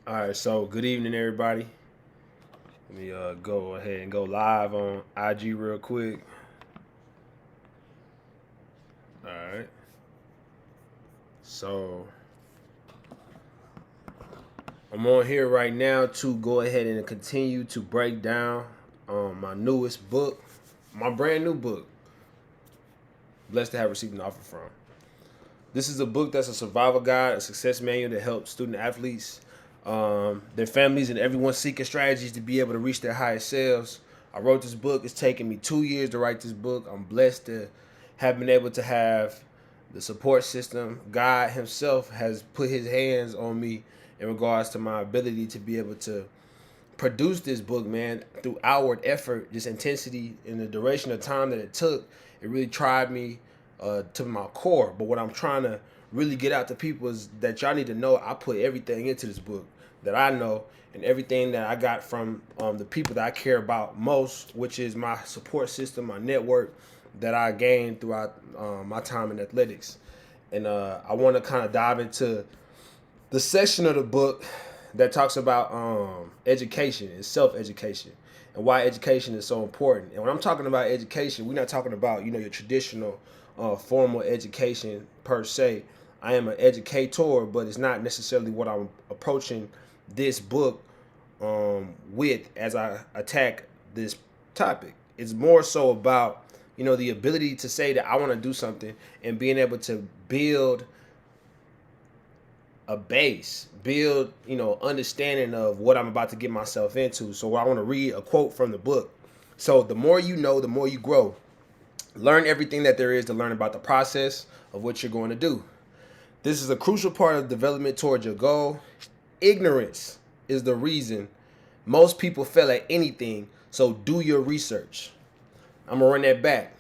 All right, so good evening, everybody. Let me go ahead and go live on IG real quick. All right. So I'm on here right now to go ahead and continue to break down my newest book, my brand new book, Blessed to have received an offer from. This is a book that's a survival guide, a success manual that helps student athletes, their families, and everyone seeking strategies to be able to reach their highest selves. I wrote this book. It's taken me 2 years to write this book. I'm blessed to have been able to have the support system. God himself has put his hands on me in regards to my ability to be able to produce this book, man, through outward effort, this intensity and the duration of time that it took. It really tried me to my core. But what I'm trying to really get out to people is that y'all need to know I put everything into this book that I know and everything that I got from the people that I care about most, which is my support system, my network that I gained throughout my time in athletics. And I want to kind of dive into the section of the book that talks about education and self-education and why education is so important. And when I'm talking about education, we're not talking about, your traditional formal education per se. I am an educator, but it's not necessarily what I'm approaching this book with as I attack this topic. It's more so about, the ability to say that I want to do something and being able to build a base, build, understanding of what I'm about to get myself into. So I want to read a quote from the book. So the more you know, the more you grow. Learn everything that there is to learn about the process of what you're going to do. This is a crucial part of development towards your goal. Ignorance is the reason most people fail at anything, so do your research. I'm going to run that back.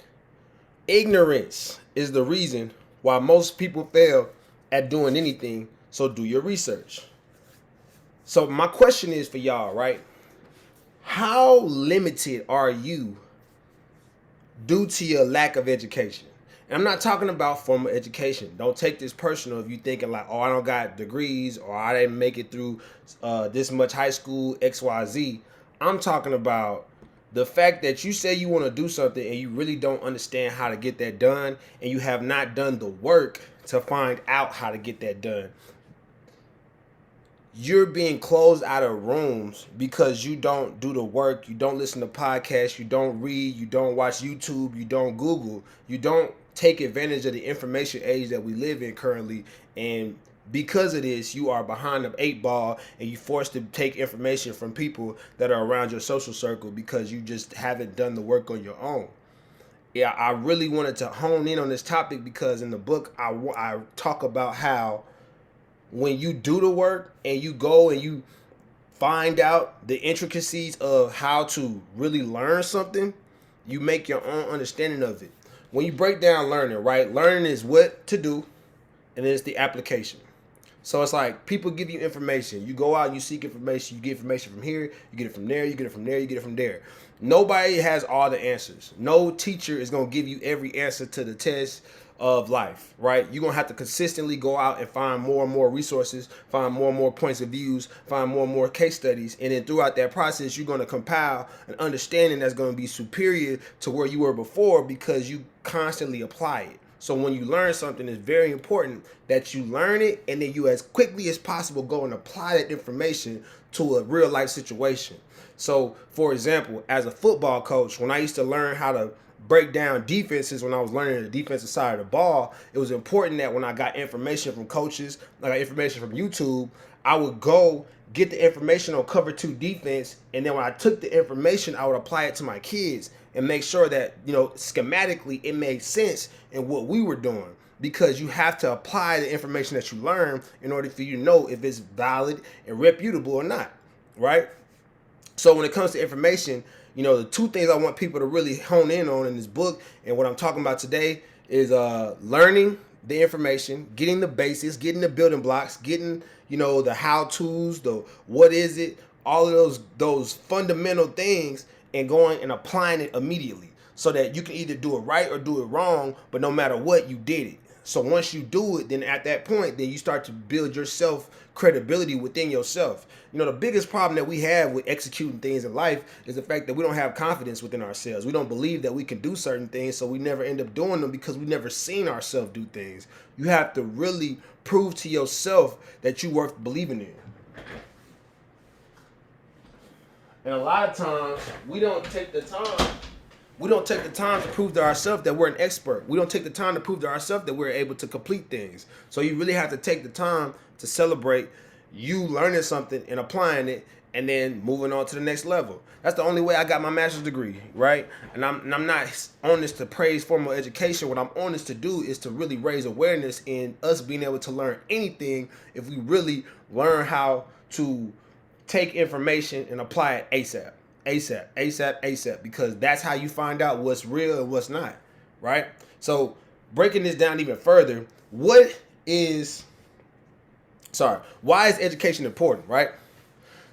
Ignorance is the reason why most people fail at doing anything, so do your research. So my question is for y'all, right? How limited are you due to your lack of education? And I'm not talking about formal education. Don't take this personal if you thinking like, oh, I don't got degrees or I didn't make it through this much high school, XYZ. I'm talking about the fact that you say you want to do something and you really don't understand how to get that done, and you have not done the work to find out how to get that done. You're being closed out of rooms because you don't do the work, you don't listen to podcasts, you don't read, you don't watch YouTube, you don't Google, you don't take advantage of the information age that we live in currently. And because of this, you are behind the 8 ball and you're forced to take information from people that are around your social circle because you just haven't done the work on your own. Yeah, I really wanted to hone in on this topic because in the book I talk about how when you do the work and you go and you find out the intricacies of how to really learn something, you make your own understanding of it. When you break down learning, right? Learning is what to do, and then it's the application. So it's like people give you information. You go out and you seek information. You get information from here. You get it from there. You get it from there. You get it from there. Nobody has all the answers. No teacher is going to give you every answer to the test of life, right? You're going to have to consistently go out and find more and more resources, find more and more points of views, find more and more case studies. And then throughout that process, you're going to compile an understanding that's going to be superior to where you were before because you constantly apply it. So when you learn something, it's very important that you learn it and then you as quickly as possible go and apply that information to a real life situation. So for example, as a football coach, when I used to learn how to break down defenses, when I was learning the defensive side of the ball, it was important that when I got information from coaches, I got information from YouTube, I would go get the information on cover 2 defense, and then when I took the information, I would apply it to my kids and make sure that, you know, schematically it made sense in what we were doing, because you have to apply the information that you learn in order for you to know if it's valid and reputable or not, right? So when it comes to information, you know, the 2 things I want people to really hone in on in this book and what I'm talking about today is learning the information, getting the basics, getting the building blocks, getting, you know, the how-tos, the what is it, all of those fundamental things, and going and applying it immediately so that you can either do it right or do it wrong, but no matter what, you did it. So once you do it, then at that point, then you start to build your self credibility within yourself. You know, the biggest problem that we have with executing things in life is the fact that we don't have confidence within ourselves. We don't believe that we can do certain things, so we never end up doing them because we never seen ourselves do things. You have to really prove to yourself that you're worth believing in. And a lot of times, we don't take the time to prove to ourselves that we're an expert. We don't take the time to prove to ourselves that we're able to complete things. So you really have to take the time to celebrate you learning something and applying it and then moving on to the next level. That's the only way I got my master's degree, right? And I'm not on this to praise formal education. What I'm on this to do is to really raise awareness in us being able to learn anything if we really learn how to take information and apply it ASAP. ASAP, because that's how you find out what's real and what's not, right? So breaking this down even further, why is education important, right?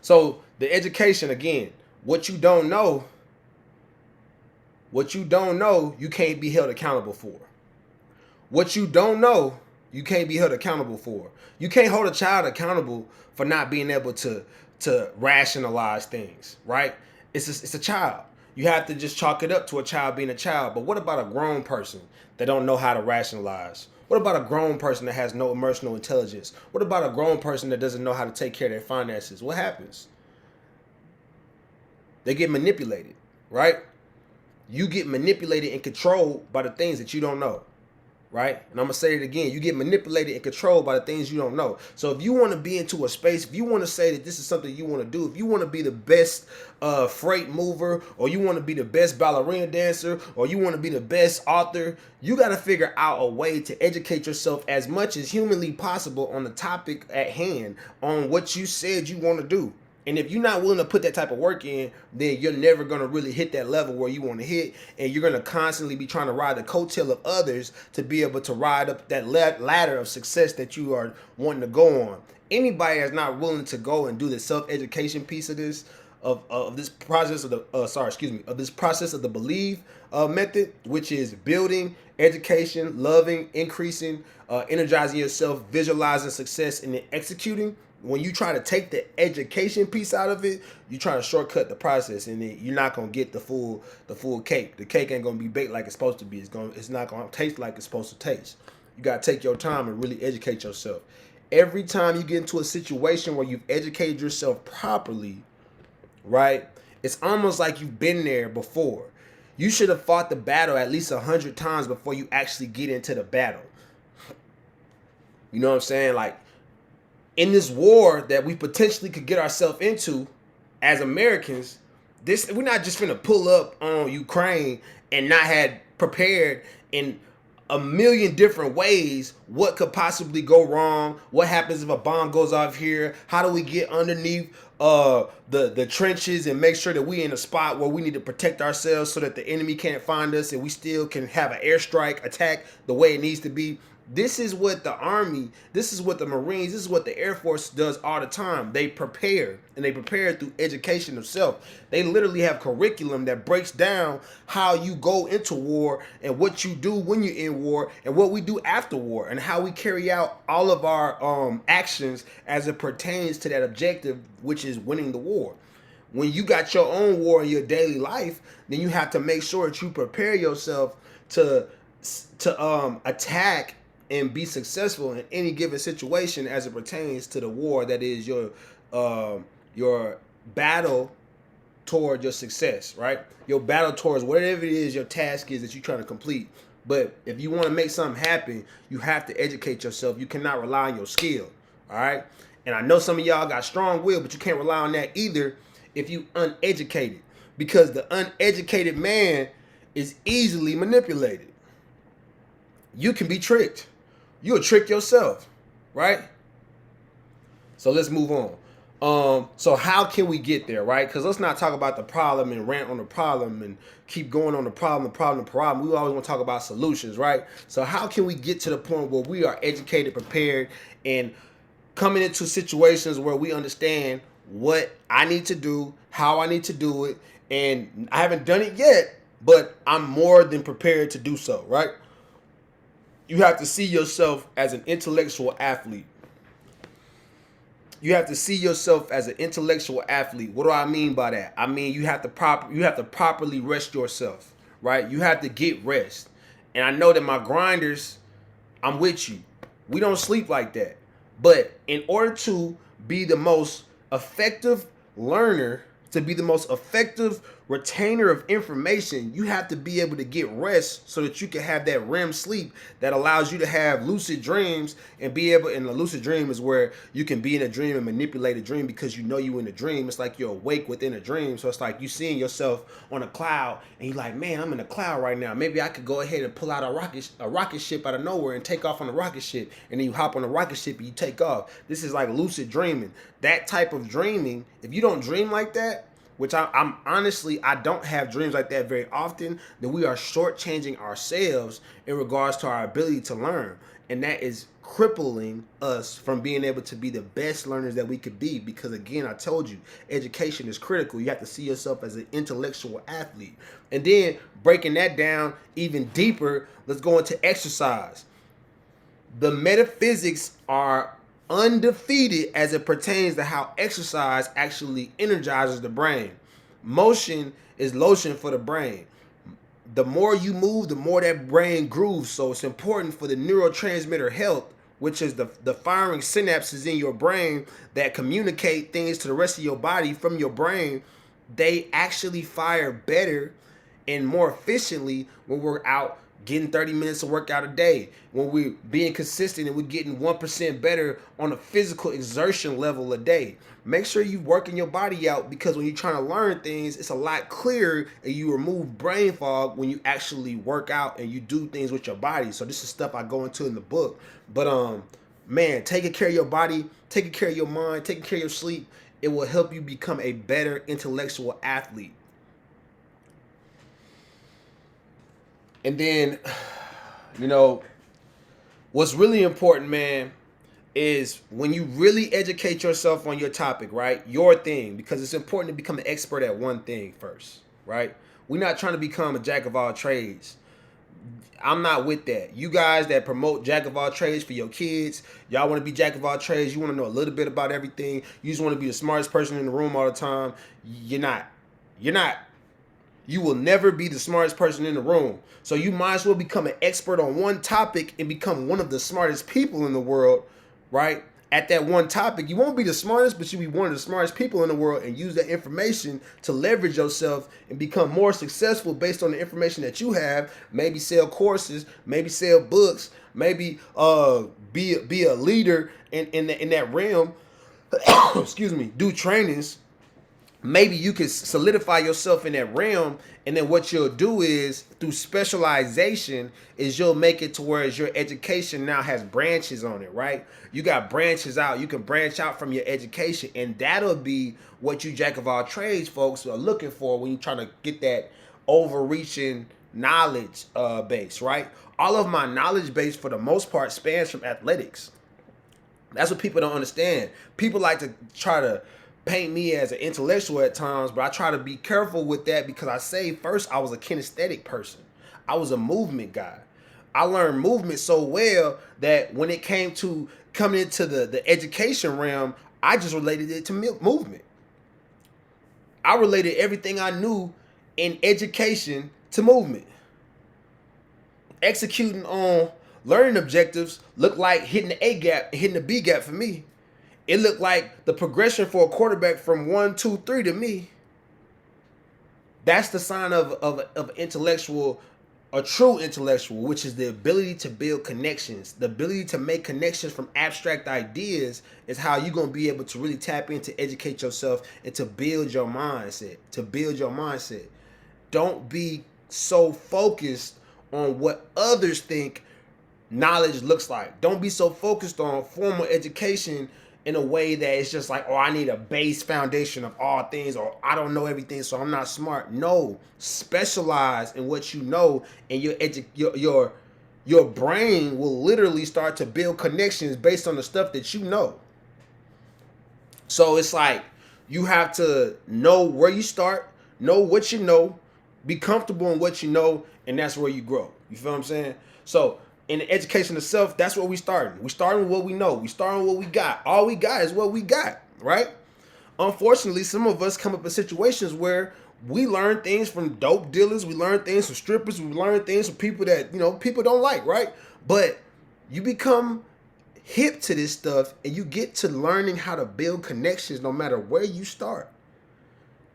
So the education, again, what you don't know, you can't be held accountable for. What you don't know, you can't be held accountable for. You can't hold a child accountable for not being able to rationalize things, right? It's a child. You have to just chalk it up to a child being a child. But what about a grown person that don't know how to rationalize? What about a grown person that has no emotional intelligence? What about a grown person that doesn't know how to take care of their finances? What happens? They get manipulated, right? You get manipulated and controlled by the things that you don't know, right? And I'm going to say it again. You get manipulated and controlled by the things you don't know. So if you want to be into a space, if you want to say that this is something you want to do, if you want to be the best freight mover, or you want to be the best ballerina dancer, or you want to be the best author, you got to figure out a way to educate yourself as much as humanly possible on the topic at hand, on what you said you want to do. And if you're not willing to put that type of work in, then you're never going to really hit that level where you want to hit. And you're going to constantly be trying to ride the coattail of others to be able to ride up that ladder of success that you are wanting to go on. Anybody that's not willing to go and do the self-education piece of this, of this process of this process of the believe method, which is building, education, loving, increasing, energizing yourself, visualizing success, and then executing. When you try to take the education piece out of it, you try to shortcut the process, and then you're not gonna get the full cake. The cake ain't gonna be baked like it's supposed to be. It's not gonna taste like it's supposed to taste. You gotta take your time and really educate yourself. Every time you get into a situation where you've educated yourself properly, right? It's almost like you've been there before. You should have fought the battle at least 100 times before you actually get into the battle. You know what I'm saying? Like, in this war that we potentially could get ourselves into as Americans, we're not just finna pull up on Ukraine and not had prepared in a million different ways what could possibly go wrong, what happens if a bomb goes off here, how do we get underneath the trenches and make sure that we in a spot where we need to protect ourselves so that the enemy can't find us and we still can have an airstrike attack the way it needs to be. This is what the Army, this is what the Marines, this is what the Air Force does all the time. They prepare, and they prepare through education of self. They literally have curriculum that breaks down how you go into war and what you do when you're in war and what we do after war and how we carry out all of our actions as it pertains to that objective, which is winning the war. When you got your own war in your daily life, then you have to make sure that you prepare yourself to attack and be successful in any given situation as it pertains to the war that is your battle toward your success, right? Your battle towards whatever it is your task is that you're trying to complete. But if you want to make something happen, you have to educate yourself. You cannot rely on your skill, all right? And I know some of y'all got strong will, but you can't rely on that either if you uneducated, because the uneducated man is easily manipulated. You can be tricked. You'll trick yourself, right? So let's move on. So how can we get there, right? Because let's not talk about the problem and rant on the problem and keep going on the problem. We always want to talk about solutions, right? So how can we get to the point where we are educated, prepared, and coming into situations where we understand what I need to do, how I need to do it, and I haven't done it yet, but I'm more than prepared to do so, right? You have to see yourself as an intellectual athlete. You have to see yourself as an intellectual athlete. What do I mean by that? I mean you have to properly rest yourself, right? You have to get rest. And I know that my grinders, I'm with you. We don't sleep like that. But in order to be the most effective learner, to be the most effective retainer of information, you have to be able to get rest so that you can have that REM sleep that allows you to have lucid dreams and be able, and a lucid dream is where you can be in a dream and manipulate a dream because you know you in a dream. It's like you're awake within a dream. So it's like you seeing yourself on a cloud and you're like, man, I'm in a cloud right now. Maybe I could go ahead and pull out a rocket ship out of nowhere and take off on a rocket ship. And then you hop on a rocket ship and you take off. This is like lucid dreaming. That type of dreaming, if you don't dream like that, which I'm honestly, I don't have dreams like that very often, then we are shortchanging ourselves in regards to our ability to learn. And that is crippling us from being able to be the best learners that we could be. Because again, I told you, education is critical. You have to see yourself as an intellectual athlete. And then breaking that down even deeper, let's go into exercise. The metaphysics are undefeated as it pertains to how exercise actually energizes the brain. Motion is lotion for the brain. The more you move, the more that brain grooves. So it's important for the neurotransmitter health, which is the firing synapses in your brain that communicate things to the rest of your body from your brain. They actually fire better and more efficiently when we're out getting 30 minutes of workout a day, when we're being consistent and we're getting 1% better on a physical exertion level a day. Make sure you're working your body out, because when you're trying to learn things, it's a lot clearer and you remove brain fog when you actually work out and you do things with your body. So this is stuff I go into in the book. But man, taking care of your body, taking care of your mind, taking care of your sleep, it will help you become a better intellectual athlete. And then, you know, what's really important, man, is when you really educate yourself on your topic, right? Your thing, because it's important to become an expert at one thing first, right? We're not trying to become a jack of all trades. I'm not with that. You guys that promote jack of all trades for your kids, y'all want to be jack of all trades. You want to know a little bit about everything. You just want to be the smartest person in the room all the time. You're not. You will never be the smartest person in the room. So you might as well become an expert on one topic and become one of the smartest people in the world, right? At that one topic. You won't be the smartest, but you'll be one of the smartest people in the world, and use that information to leverage yourself and become more successful based on the information that you have. Maybe sell courses, maybe sell books, maybe be a leader in that realm. Excuse me, do trainings maybe you can solidify yourself in that realm, and then what you'll do is through specialization is you'll make it to where your education now has branches on it, right? You got branches out. You can branch out from your education, and that'll be what you jack of all trades folks are looking for when you're trying to get that overreaching knowledge base, right? All of my knowledge base for the most part spans from athletics. That's what people don't understand. People like to try to paint me as an intellectual at times, but I try to be careful with that because I say first I was a kinesthetic person. I was a movement guy. I learned movement so well that when it came to coming into the education realm, I just related it to movement. I related everything I knew in education to movement. Executing on learning objectives looked like hitting the A gap, hitting the B gap for me. It looked like the progression for a quarterback from 1, 2, 3 to me. That's the sign of intellectual, a true intellectual, which is the ability to build connections. The ability to make connections from abstract ideas is how you're going to be able to really tap in to educate yourself and to build your mindset. To build your mindset. Don't be so focused on what others think knowledge looks like. Don't be so focused on formal education in a way that it's just like, oh, I need a base foundation of all things, or I don't know everything, so I'm not smart. No, specialize in what you know, and your brain will literally start to build connections based on the stuff that you know. So it's like you have to know where you start, know what you know, be comfortable in what you know, and that's where you grow. You feel what I'm saying? So in the education itself, that's where we starting. We starting with what we know. We starting with what we got. All we got is what we got, right? Unfortunately, some of us come up in situations where we learn things from dope dealers. We learn things from strippers. We learn things from people that, people don't like, right? But you become hip to this stuff and you get to learning how to build connections no matter where you start.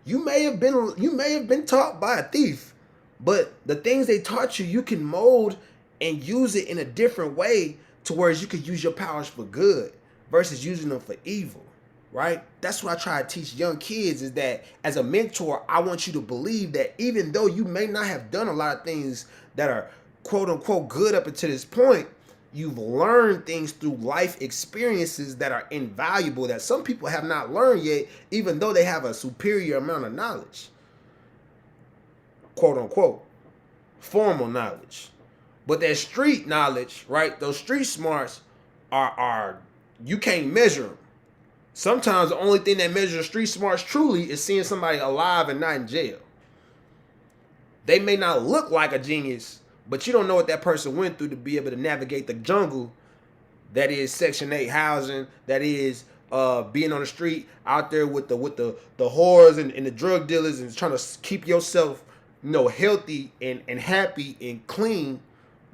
You may have been taught by a thief, but the things they taught you, you can mold and use it in a different way to where you could use your powers for good versus using them for evil, right? That's what I try to teach young kids is that as a mentor, I want you to believe that even though you may not have done a lot of things that are quote unquote good up until this point, you've learned things through life experiences that are invaluable that some people have not learned yet, even though they have a superior amount of knowledge. Quote unquote, formal knowledge. But that street knowledge, right? Those street smarts are you can't measure them. Sometimes the only thing that measures street smarts truly is seeing somebody alive and not in jail. They may not look like a genius, but you don't know what that person went through to be able to navigate the jungle that is Section 8 housing, that is being on the street out there with the whores and the drug dealers and trying to keep yourself healthy and happy and clean.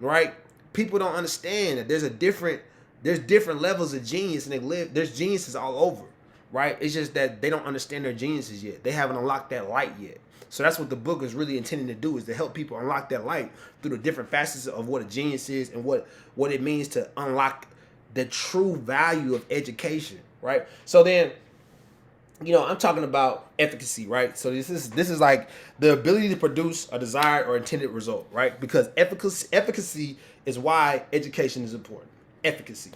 Right? People don't understand that there's different levels of genius and there's geniuses all over, right? It's just that they don't understand their geniuses yet. They haven't unlocked that light yet. So that's what the book is really intending to do, is to help people unlock that light through the different facets of what a genius is and what it means to unlock the true value of education, right? So then, I'm talking about efficacy, right? So this is like the ability to produce a desired or intended result, right? Because efficacy is why education is important. Efficacy.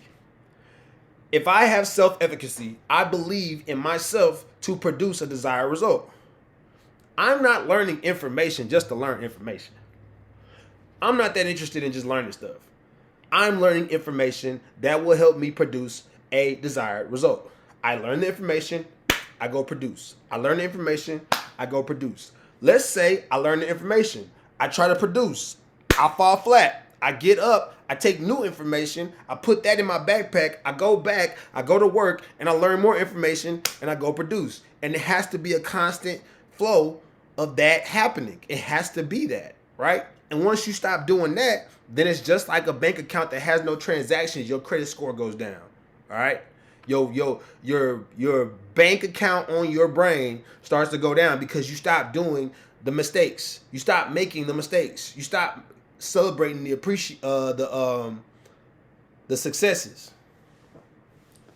If I have self-efficacy, I believe in myself to produce a desired result. I'm not learning information just to learn information. I'm not that interested in just learning stuff. I'm learning information that will help me produce a desired result. I learn the information, I go produce. I learn the information, I go produce. Let's say I learn the information, I try to produce, I fall flat, I get up, I take new information, I put that in my backpack, I go back, I go to work, and I learn more information, and I go produce. And it has to be a constant flow of that happening. It has to be that, right? And once you stop doing that, then it's just like a bank account that has no transactions, your credit score goes down, all right? Your bank account on your brain starts to go down because you stop doing the mistakes. You stop making the mistakes. You stop celebrating the successes.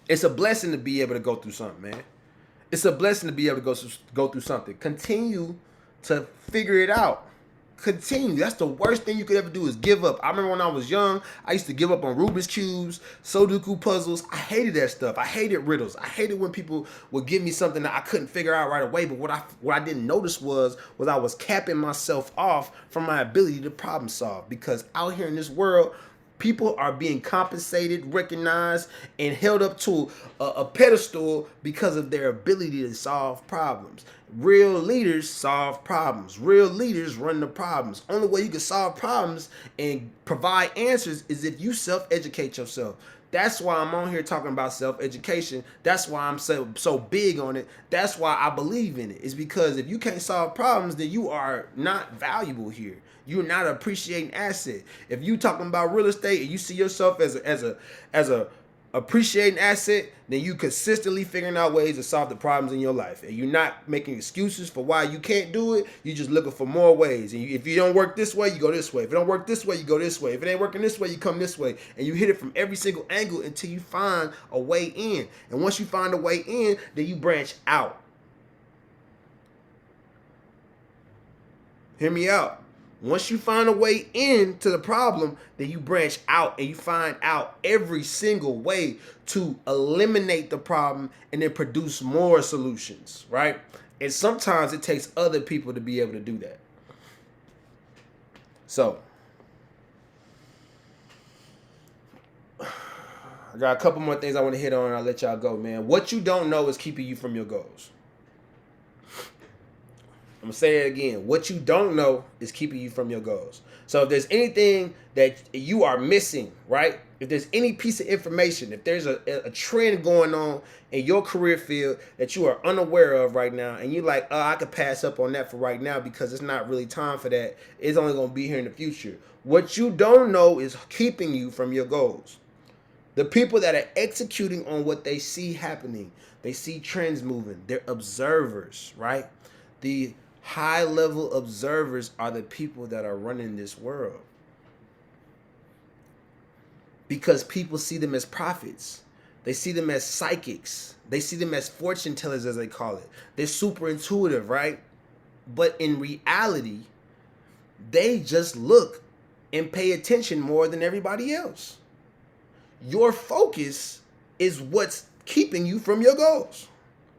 It's a blessing to be able to go through something, man. It's a blessing to be able to go through something. Continue to figure it out. Continue. That's the worst thing you could ever do is give up. I remember when I was young, I used to give up on Rubik's Cubes, Sudoku puzzles. I hated that stuff. I hated riddles. I hated when people would give me something that I couldn't figure out right away. But what I didn't notice was I was capping myself off from my ability to problem solve. Because out here in this world, people are being compensated, recognized, and held up to a pedestal because of their ability to solve problems. Real leaders solve problems. Real leaders run the problems. Only way you can solve problems and provide answers is if you self-educate yourself. That's why I'm on here talking about self-education. That's why I'm so big on it. That's why I believe in it. It's because if you can't solve problems, then you are not valuable here. You're not an appreciating asset. If you talking about real estate and you see yourself as a appreciating asset, then you consistently figuring out ways to solve the problems in your life. And you're not making excuses for why you can't do it. You're just looking for more ways. And if you don't work this way, you go this way. If it don't work this way, you go this way. If it ain't working this way, you come this way. And you hit it from every single angle until you find a way in. And once you find a way in, then you branch out. Hear me out. Once you find a way into the problem, then you branch out and you find out every single way to eliminate the problem and then produce more solutions, right? And sometimes it takes other people to be able to do that. So, I got a couple more things I want to hit on and I'll let y'all go, man. What you don't know is keeping you from your goals. I'm going to say it again. What you don't know is keeping you from your goals. So if there's anything that you are missing, right? If there's any piece of information, if there's a trend going on in your career field that you are unaware of right now, and you're like, I could pass up on that for right now because it's not really time for that. It's only going to be here in the future. What you don't know is keeping you from your goals. The people that are executing on what they see happening, they see trends moving. They're observers, right? The high-level observers are the people that are running this world. Because people see them as prophets. They see them as psychics. They see them as fortune tellers, as they call it. They're super intuitive, right? But in reality, they just look and pay attention more than everybody else. Your focus is what's keeping you from your goals,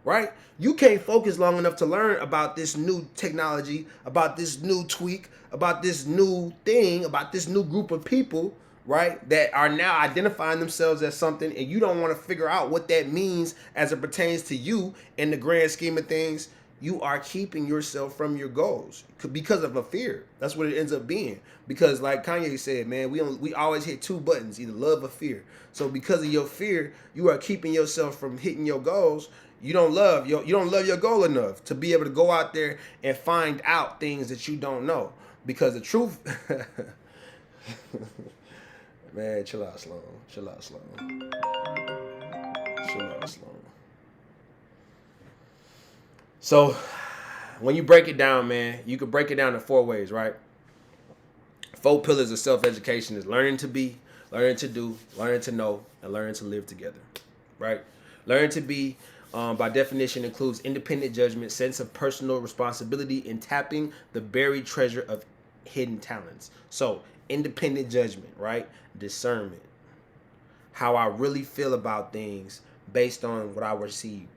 right? You can't focus long enough to learn about this new technology, about this new tweak, about this new thing, about this new group of people, right, that are now identifying themselves as something, and you don't want to figure out what that means as it pertains to you in the grand scheme of things. You are keeping yourself from your goals because of a fear. That's what it ends up being. Because like Kanye said, man, we always hit two buttons, either love or fear. So because of your fear, you are keeping yourself from hitting your goals. You don't love your goal enough to be able to go out there and find out things that you don't know. Because the truth, man, chill out, Sloan. Chill out, Sloan. Chill out, Sloan. So, when you break it down, man, you can break it down in 4 ways, right? 4 pillars of self-education is learning to be, learning to do, learning to know, and learning to live together, right? Learning to be, by definition, includes independent judgment, sense of personal responsibility, and tapping the buried treasure of hidden talents. So, independent judgment, right? Discernment. How I really feel about things based on what I received.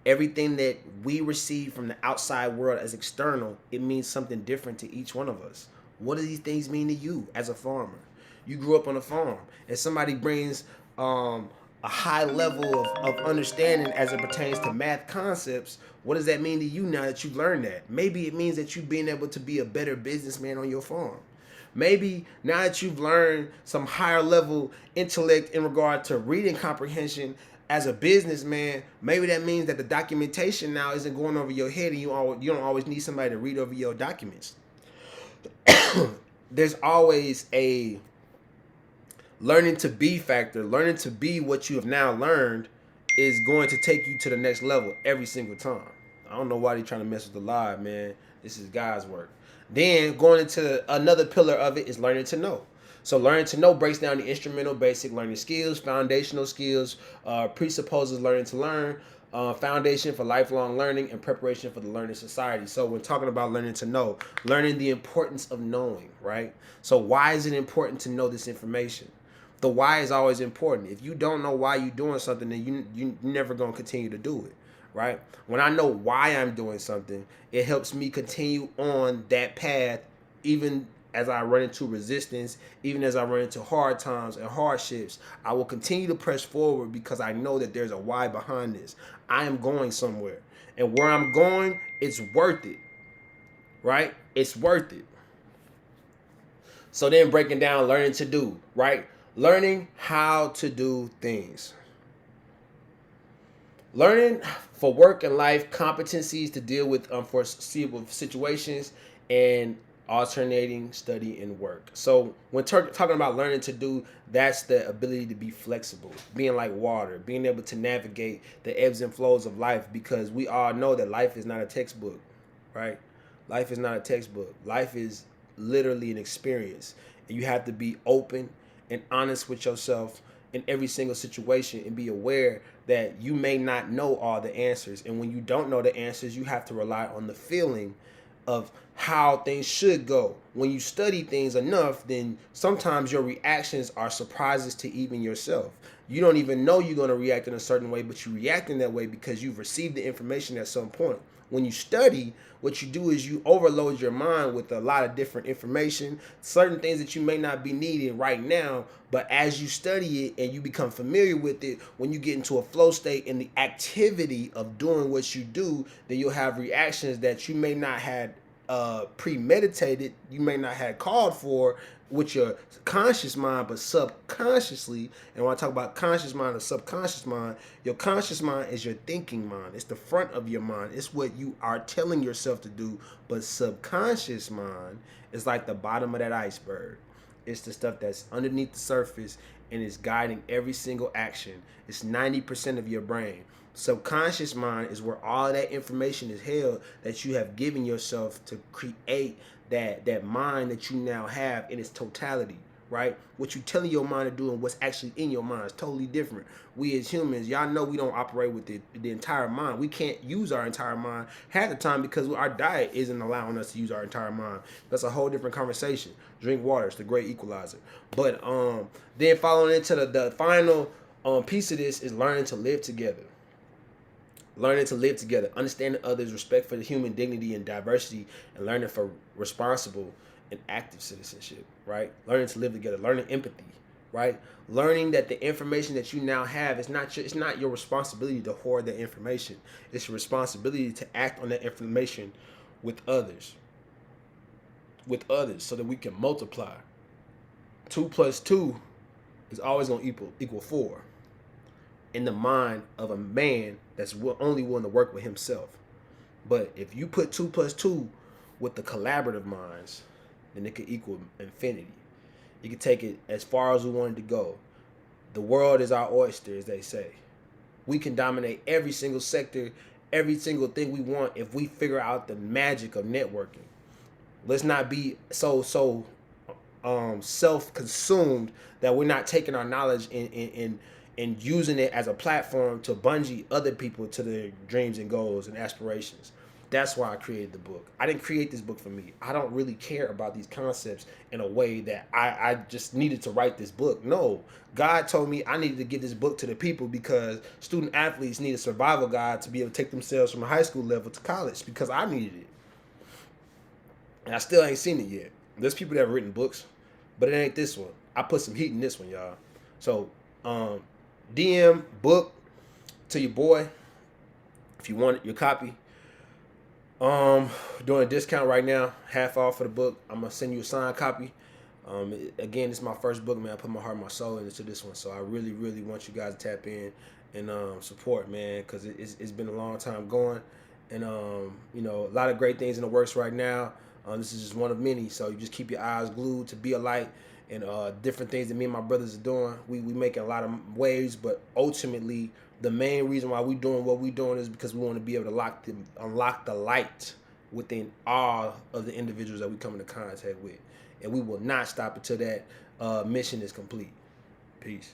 Everything that we receive from the outside world as external, it means something different to each one of us. What do these things mean to you as a farmer? You grew up on a farm, and somebody brings a high level of understanding as it pertains to math concepts. What does that mean to you now that you've learned that? Maybe it means that you've been able to be a better businessman on your farm. Maybe now that you've learned some higher level intellect in regard to reading comprehension as a businessman, maybe that means that the documentation now isn't going over your head and you don't always need somebody to read over your documents. There's always a learning to be factor. Learning to be what you have now learned is going to take you to the next level every single time. I don't know why they're trying to mess with the live, man. This is God's work. Then going into another pillar of it is learning to know. So learning to know breaks down the instrumental basic learning skills, foundational skills, presupposes learning to learn, foundation for lifelong learning and preparation for the learning society. So when talking about learning to know, learning the importance of knowing, right? So why is it important to know this information? The why is always important. If you don't know why you're doing something, then you never gonna continue to do it, right? When I know why I'm doing something, it helps me continue on that path, even as I run into resistance, even as I run into hard times and hardships. I will continue to press forward because I know that there's a why behind this. I am going somewhere, and where I'm going, it's worth it, right? It's worth it. So then breaking down learning to do, right? Learning how to do things. Learning for work and life competencies to deal with unforeseeable situations and alternating study and work. So when talking about learning to do, that's the ability to be flexible, being like water, being able to navigate the ebbs and flows of life, because we all know that life is not a textbook, right? Life is not a textbook. Life is literally an experience, and you have to be open and honest with yourself in every single situation and be aware that you may not know all the answers. And when you don't know the answers, you have to rely on the feeling of how things should go. When you study things enough, then sometimes your reactions are surprises to even yourself. You don't even know you're going to react in a certain way, but you react in that way because you've received the information at some point. When you study, what you do is you overload your mind with a lot of different information, certain things that you may not be needing right now, but as you study it and you become familiar with it, when you get into a flow state in the activity of doing what you do, then you'll have reactions that you may not have premeditated, you may not have called for with your conscious mind, but subconsciously. And when I talk about conscious mind or subconscious mind, your conscious mind is your thinking mind. It's the front of your mind. It's what you are telling yourself to do. But subconscious mind is like the bottom of that iceberg. It's the stuff that's underneath the surface and is guiding every single action. It's 90% of your brain. Subconscious mind is where all that information is held that you have given yourself to create that mind that you now have in its totality, right? What you telling your mind to do and what's actually in your mind is totally different. We as humans, y'all know we don't operate with the entire mind. We can't use our entire mind half the time because our diet isn't allowing us to use our entire mind. That's a whole different conversation. Drink water, it's the great equalizer. But then following into the final piece of this is learning to live together. Learning to live together, understanding others, respect for the human dignity and diversity, and learning for responsible and active citizenship, right? Learning to live together, learning empathy, right? Learning that the information that you now have is it's not your responsibility to hoard that information. It's your responsibility to act on that information with others, so that we can multiply. 2 plus 2 is always going to equal 4. In the mind of a man that's only willing to work with himself. But if you put 2 plus 2 with the collaborative minds, then it could equal infinity. You can take it as far as we want it to go. The world is our oyster, as they say. We can dominate every single sector, every single thing we want if we figure out the magic of networking. Let's not be so self-consumed that we're not taking our knowledge and using it as a platform to bungee other people to their dreams and goals and aspirations. That's why I created the book. I didn't create this book for me. I don't really care about these concepts in a way that I just needed to write this book. No, God told me I needed to give this book to the people because student athletes need a survival guide to be able to take themselves from a high school level to college, because I needed it. And I still ain't seen it yet. There's people that have written books, but it ain't this one. I put some heat in this one, y'all. So, DM book to your boy if you want your copy. Doing a discount right now, half off for the book. I'm gonna send you a signed copy. Again, this is my first book, man. I put my heart and my soul into this one, so I really, really want you guys to tap in and support, man, because it's been a long time going, and a lot of great things in the works right now. This is just one of many, so you just keep your eyes glued to Be a Light and different things that me and my brothers are doing. We making a lot of waves, but ultimately the main reason why we doing what we doing is because we want to be able to unlock the light within all of the individuals that we come into contact with, and we will not stop until that mission is complete. Peace.